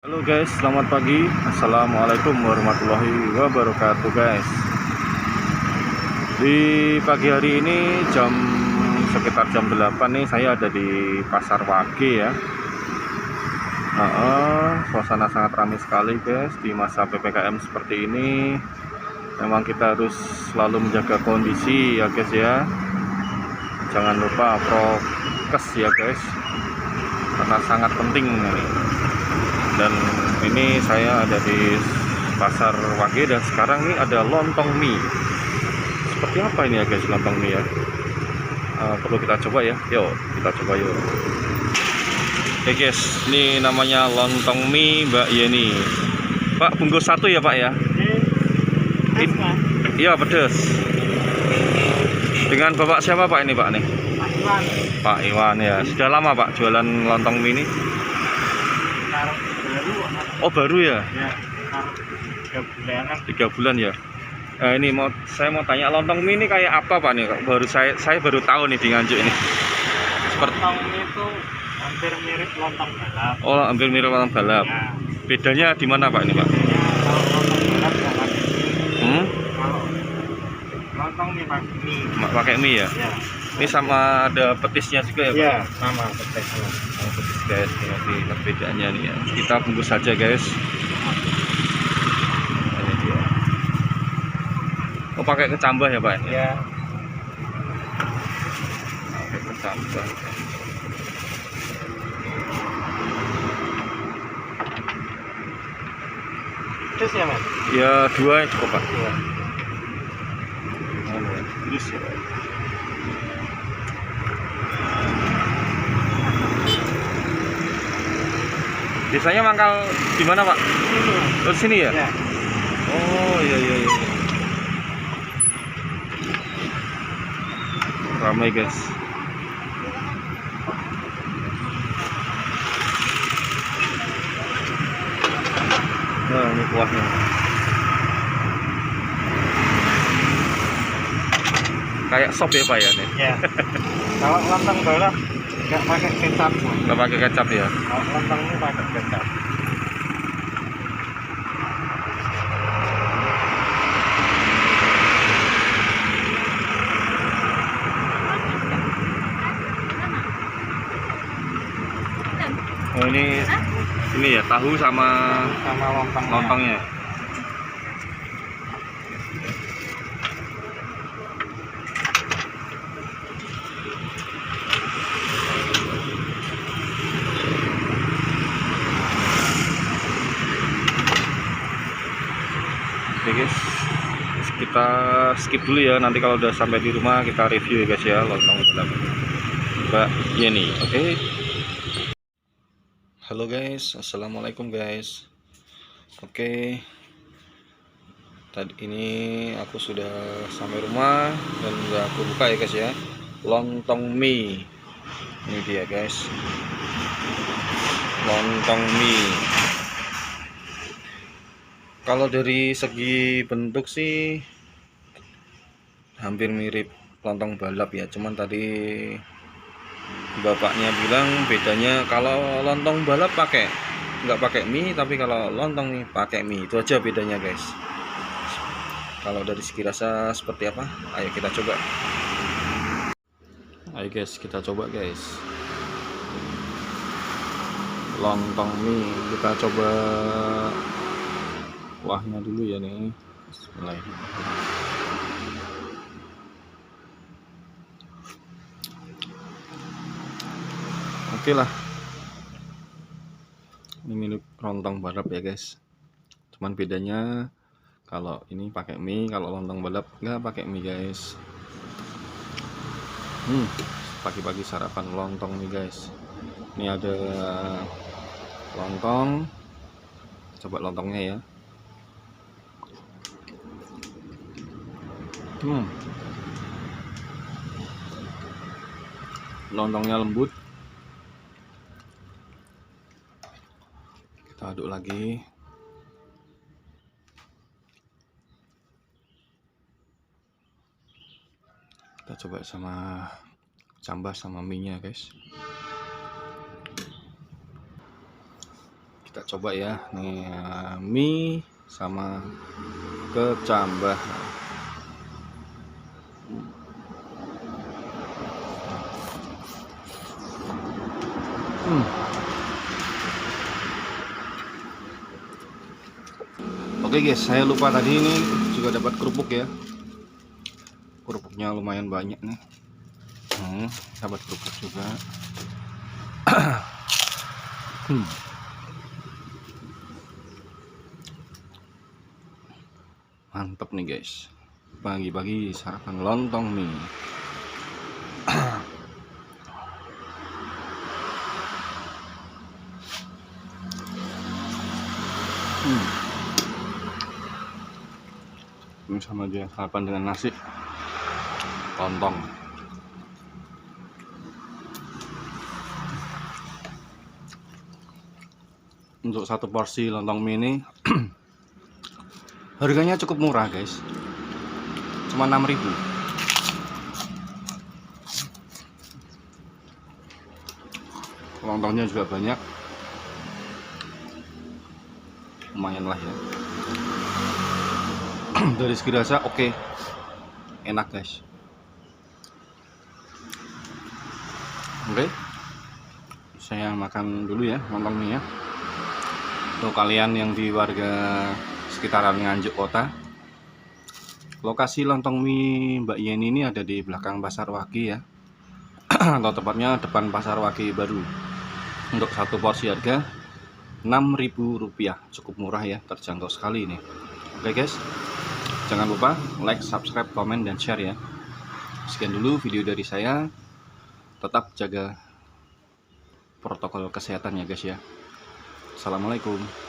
Halo guys, selamat pagi. Assalamualaikum warahmatullahi wabarakatuh guys. Di pagi hari ini sekitar jam 8 nih, saya ada di Pasar Wage ya. Suasana sangat ramai sekali guys. Di masa PPKM seperti ini memang kita harus selalu menjaga kondisi ya guys ya. Jangan lupa prokes ya guys, karena sangat penting ini. Dan ini saya ada di Pasar Wage dan sekarang ini ada lontong mie. Seperti apa ini ya guys lontong mie ya? Perlu kita coba ya. Yuk kita coba yuk. Oke guys, ini namanya lontong mie Mbak Yeni. Pak, bungkus satu ya Pak ya? Iya pedes. Dengan Bapak siapa Pak ini Pak nih? Pak Iwan. Pak Iwan ya. Sudah lama Pak jualan lontong mie ini? Baru. Oh baru ya? Ya, 3 bulanan. 3 bulan ya. Ini saya mau tanya lontong mie ini kayak apa Pak nih? Baru saya baru tahu nih di Nganjuk ini. Seperti Lontong itu hampir mirip lontong balap. oh hampir mirip lontong balap. Ya, Bedanya di mana Pak ini Pak? kalau lontong balap jangan Hmm? kalau lontong mie pakai mie. Pakai mie ya? Ya, Ini sama ada petisnya juga ya Pak? ya sama petisnya. Oh, petis guys, nanti perbedaannya nih ya. Kita bungkus saja guys. Ini dia. Oh pakai kecambah ya Pak ini? Ya, Pakai kecambah. pedes ya Mas. Ya 2 cukup Pak. Ya. Terus ya Pak. Biasanya mangkal di mana Pak? Oh di sini ya? Ya, Oh iya iya iya. Ramai guys. Nah ini kuahnya. Kayak sop ya Pak ya nih. ya. Kalau lontong balap nggak pakai kecap. Nggak pakai kecap ya. Kalau lontong ini pakai kecap. Oh ini ya tahu sama Sama lontongnya. lontongnya. Oke guys, kita skip dulu ya. Nanti kalau udah sampai di rumah kita review ya guys ya lontong balap Mbak Yeni. Oke. Halo guys, assalamualaikum guys. Oke, tadi ini aku sudah sampai rumah dan udah aku buka ya guys ya. Lontong mie. Ini dia guys. Lontong mie. Kalau dari segi bentuk sih hampir mirip lontong balap ya. Cuman tadi bapaknya bilang bedanya kalau lontong balap nggak pakai mie, tapi kalau lontong mie pakai mie. Itu aja bedanya guys. Kalau dari segi rasa seperti apa? Ayo kita coba. Ayo guys, kita coba guys. Lontong mie kita coba kuahnya dulu ya nih. Bismillahirrahmanirrahim. Oke lah. Ini mirip lontong balap ya guys. Cuman bedanya kalau ini pakai mie, kalau lontong balap nggak pakai mie guys. Pagi-pagi sarapan lontong nih guys. Ini ada lontong. Coba lontongnya ya. Lontongnya lembut. Kita aduk lagi. Kita coba sama cambah sama mie nya guys. Kita kita coba ya nih, mie sama kecambah. Oke guys, saya lupa tadi ini juga dapat kerupuk ya. Kerupuknya lumayan banyak nih. Dapat kerupuk juga. Mantap nih guys. Pagi-pagi sarapan lontong mie. Ini sama aja sarapan dengan nasi lontong. Untuk satu porsi lontong mie ini harganya cukup murah guys, cuma 6.000. Lontongnya juga banyak, lumayan lah ya. Dari segi rasa oke, enak guys. Oke, saya makan dulu ya lontong mie ya. Untuk kalian yang di warga sekitaran Nganjuk kota, lokasi lontong mie Mbak Yeni ini ada di belakang Pasar Wagi ya, atau tepatnya depan Pasar Wagi baru. Untuk satu porsi harga Rp6.000, cukup murah ya, terjangkau sekali ini. Oke guys, jangan lupa like, subscribe, komen, dan share ya. Sekian dulu video dari saya. Tetap jaga protokol kesehatan ya guys ya. Assalamualaikum.